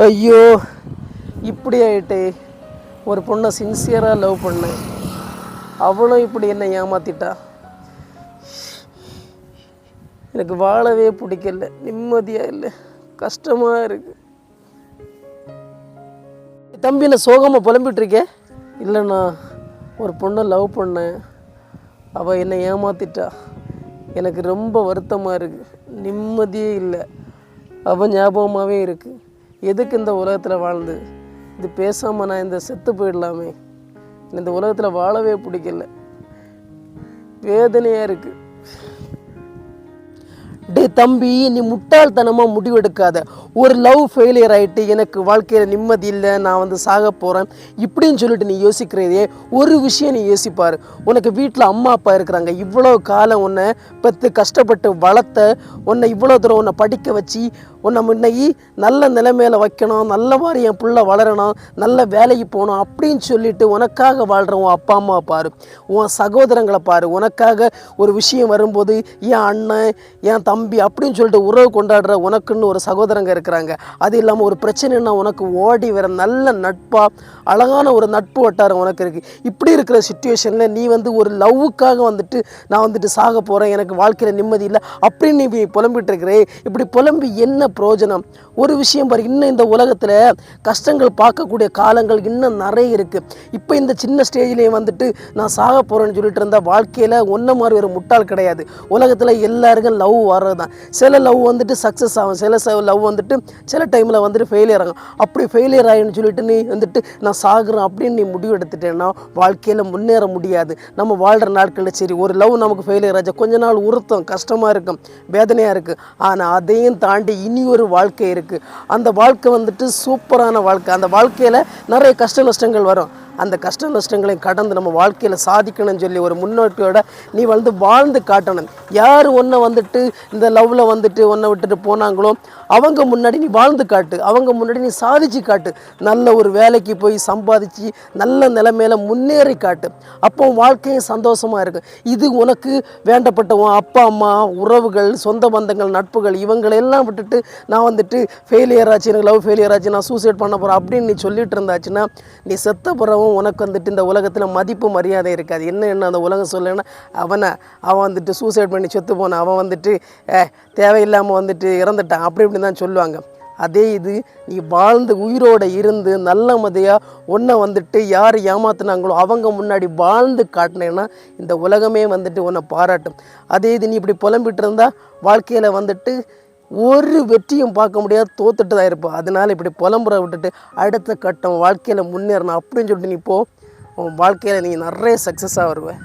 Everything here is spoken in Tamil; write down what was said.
ஐயோ இப்படி ஆகிட்டு. ஒரு பொண்ணை சின்சியராக லவ் பண்ணேன், அவளும் இப்படி என்னை ஏமாற்றிட்டா. எனக்கு வாழவே பிடிக்கல, நிம்மதியாக இல்லை, கஷ்டமாக இருக்குது. தம்பி நான் சோகமாக புலம்பிகிட்ருக்கேன். இல்லைண்ணா, ஒரு பொண்ணை லவ் பண்ணேன், அவள் என்னை ஏமாற்றிட்டா. எனக்கு ரொம்ப வருத்தமாக இருக்குது, நிம்மதியே இல்லை, அவன் ஞாபகமாகவே இருக்குது. எதுக்கு இந்த உலகத்தில் வாழ்ந்து இது பேசாமல் நான் இந்த செத்து போயிடலாமே. இந்த உலகத்தில் வாழவே பிடிக்கல, வேதனையாக இருக்குது. டே தம்பி, நீ முட்டாள்தனமாக முடிவெடுக்காத. ஒரு லவ் ஃபெயிலியர் ஆகிட்டு எனக்கு வாழ்க்கையில் நிம்மதி இல்லை, நான் சாக போகிறேன் இப்படின்னு சொல்லிட்டு நீ யோசிக்கிறதே ஒரு விஷயம் நீ யோசிப்பார். உனக்கு வீட்டில் அம்மா அப்பா இருக்கிறாங்க, இவ்வளோ காலம் உன்னை பெற்று கஷ்டப்பட்டு வளர்த்த, உன்னை இவ்வளோ தூரம் உன்னை படிக்க வச்சு உன்னை முன்னகி நல்ல நிலைமையில் வைக்கணும், நல்ல மாதிரி என் பிள்ளை வளரணும், நல்ல வேலைக்கு போகணும் அப்படின்னு சொல்லிட்டு உனக்காக வாழ்கிற உன் அப்பா அம்மா பாரு, உன் சகோதரங்களை பாரு. உனக்காக ஒரு விஷயம் வரும்போது என் அண்ணன் என் தம்பி அப்படின்னு சொல்லிட்டு உறவு கொண்டாடுற உனக்குன்னு ஒரு சகோதரங்க இருக்கிறாங்க. அது இல்லாமல் ஒரு பிரச்சனைன்னா உனக்கு ஓடி வர நல்ல நட்பாக அழகான ஒரு நட்பு வட்டாரம் உனக்கு இருக்குது. இப்படி இருக்கிற சுச்சுவேஷனில் நீ ஒரு லவ்வுக்காக நான் சாக போகிறேன், எனக்கு வாழ்க்கையில் நிம்மதி இல்லை அப்படின்னு நீ புலம்பிகிட்டு இருக்கிறே. இப்படி புலம்பி என்ன பிரயோஜனம்? ஒரு விஷயம் பாரு, இன்னும் இந்த உலகத்தில் கஷ்டங்கள் பார்க்கக்கூடிய காலங்கள் இன்னும் நிறைய இருக்குது. இப்போ இந்த சின்ன ஸ்டேஜ்லேயே நான் சாக போகிறேன்னு சொல்லிட்டு இருந்தால் வாழ்க்கையில் ஒன்றை மாதிரி ஒரு முட்டாள் கிடையாது. உலகத்தில் எல்லாருக்கும் லவ் வர்றது தான். சில லவ் சக்ஸஸ் ஆகும், சில லவ் சில டைமில் ஃபெயிலியர் ஆகும். அப்படி ஃபெயிலியர் ஆகின்னு சொல்லிட்டு நீ நான் சாகுறேன் அப்படின்னு நீ முடிவு எடுத்துட்டேன்னா வாழ்க்கையில் முன்னேற முடியாது. நம்ம வாழ்கிற நாட்களில் சரி ஒரு லவ் நமக்கு ஃபெயிலியர் ஆச்சு, கொஞ்ச நாள் உறுத்தம் கஷ்டமாக இருக்கும், வேதனையாக இருக்குது. ஆனால் அதையும் தாண்டி இனி ஒரு வாழ்க்கை இருக்குது. அந்த வாழ்க்கை சூப்பரான வாழ்க்கை. அந்த வாழ்க்கையில் நிறைய கஷ்ட நஷ்டங்கள் வரும். அந்த கஷ்ட நஷ்டங்களையும் கடந்து நம்ம வாழ்க்கையில் சாதிக்கணும்னு சொல்லி ஒரு முன்னோட்டியோட நீ வாழ்ந்து காட்டணும். யார் ஒன்றை இந்த லவ்வில் ஒன்றை விட்டுட்டு போனாங்களோ அவங்க முன்னாடி நீ வாழ்ந்து காட்டு, அவங்க முன்னாடி நீ சாதிச்சு காட்டு. நல்ல ஒரு வேலைக்கு போய் சம்பாதிச்சு நல்ல நிலைமையில முன்னேறி காட்டு. அப்போ வாழ்க்கையும் சந்தோஷமாக இருக்கும். இது உனக்கு வேண்டப்பட்ட உன் அப்பா அம்மா உறவுகள் சொந்த பந்தங்கள் நட்புகள் இவங்களெல்லாம் விட்டுட்டு நான் ஃபெயிலியர் ஆச்சு, எனக்கு லவ் ஃபெயிலியர் ஆச்சு, நான் சூசைட் பண்ண போகிறேன் அப்படின்னு நீ சொல்லிட்டு இருந்தாச்சுன்னா நீ செத்த பிறவும் உனக்கு இந்த உலகத்தில் மதிப்பு மரியாதை இருக்காது. என்ன அந்த உலகம் சொல்லலைன்னா அவன் சூசைட் பண்ணி செத்து போனான், அவன் தேவையில்லாமல் இறந்துட்டான் அப்படி இப்படி தான் சொல்லுவாங்க. அதே இது நீ வாழ்ந்து உயிரோடு இருந்து நல்ல மதியாக ஒன்றை யார் ஏமாத்துனாங்களோ அவங்க முன்னாடி வாழ்ந்து காட்டினேன்னா இந்த உலகமே உன்னை பாராட்டும். அதே இது நீ இப்படி புலம்பிட்டு இருந்தால் வாழ்க்கையில் ஒரு வெற்றியும் பார்க்க முடியாது, தோத்துட்டு தான் இருப்போம். அதனால் இப்படி புலம்புற விட்டுட்டு அடுத்த கட்டம் வாழ்க்கையில் முன்னேறணும் அப்படின்னு சொல்லிட்டு நீ போ. உன் வாழ்க்கையில் நீ நிறைய சக்ஸஸாக வருவேன்.